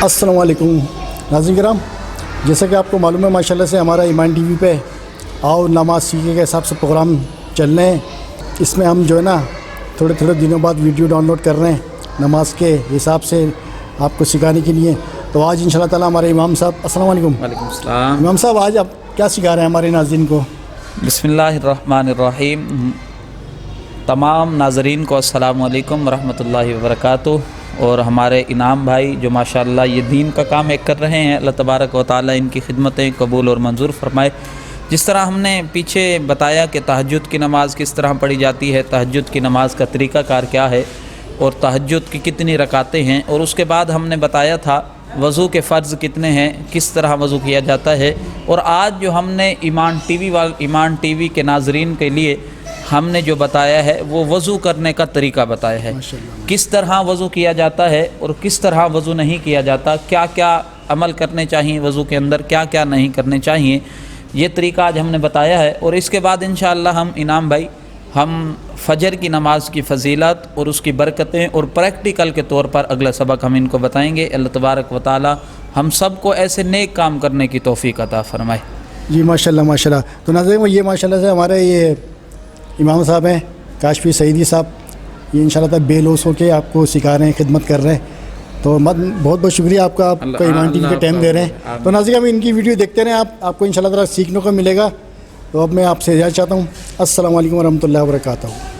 अस्सलाम वालेकुम नाज़रीन किराम, जैसा कि आपको मालूम है माशाल्लाह से हमारा ईमान टीवी पे आओ नमाज सीखे के हिसाब से प्रोग्राम चल रहे हैं। इसमें हम जो है ना थोड़े थोड़े दिनों बाद वीडियो डाउनलोड कर रहे हैं नमाज के हिसाब से आपको सिखाने के लिए। तो आज इंशाल्लाह ताला हमारे इमाम साहब, अस्सलाम वालेकुम। वालेकुम सलाम। इमाम साहब आज आप क्या सिखा रहे हैं हमारे नाज़रीन को? बिस्मिल्लाहिर्रहमानिर्रहीम। तमाम नाज़रीन को अस्सलाम वालेकुम वरहमतुल्लाहि वबरकातुहू। और हमारे इनाम भाई जो माशाअल्लाह ये दीन का काम एक कर रहे हैं, अल्लाह तबारक व तआला इनकी खिदमतें कबूल और मंजूर फरमाए। जिस तरह हमने पीछे बताया कि तहज्जुद की नमाज़ किस तरह पढ़ी जाती है, तहज्जुद की नमाज़ का तरीक़ाकार क्या है और तहज्जुद की कितनी रकातें हैं, और उसके बाद हमने बताया था वज़ू के फ़र्ज़ कितने हैं, किस तरह वज़ू किया जाता है। और आज जो हमने ईमान टीवी के नाज़रीन के लिए हमने जो बताया है वो वज़ू करने का तरीका बताया है, किस तरह वज़ू किया जाता है और किस तरह वज़ू नहीं किया जाता, क्या क्या अमल करने चाहिए वज़ू के अंदर, क्या क्या नहीं करने चाहिए, ये तरीका आज हमने बताया है। और इसके बाद इंशाअल्लाह हम इनाम भाई हम फ़जर की नमाज़ की फ़जीलत और उसकी बरकतें और प्रैक्टिकल के तौर पर अगला सबक हम इनको बताएंगे। अल्लाह तबारक व तआला हम सब को ऐसे नेक काम करने की तौफ़ीक़ अता फ़रमाए। जी माशाल्लाह माशाल्लाह। तो नाज़रीन ये माशाल्लाह से हमारे ये इमाम साहब हैं काशफी सईदी साहब, ये इंशाल्लाह ताला बेलोस होके आपको सिखा रहे हैं, खिदमत कर रहे हैं। तो बहुत बहुत शुक्रिया आपका ईमान टीवी का टाइम दे रहे हैं। तो नाज़रीन हम इनकी वीडियो देखते रहें, आपको इंशाल्लाह ताला सीखने को मिलेगा। तो अब मैं आपसे इजाज़त चाहता हूँ। अस्सलाम वालेकुम वरहमतुल्लाहि वबरकातुहू।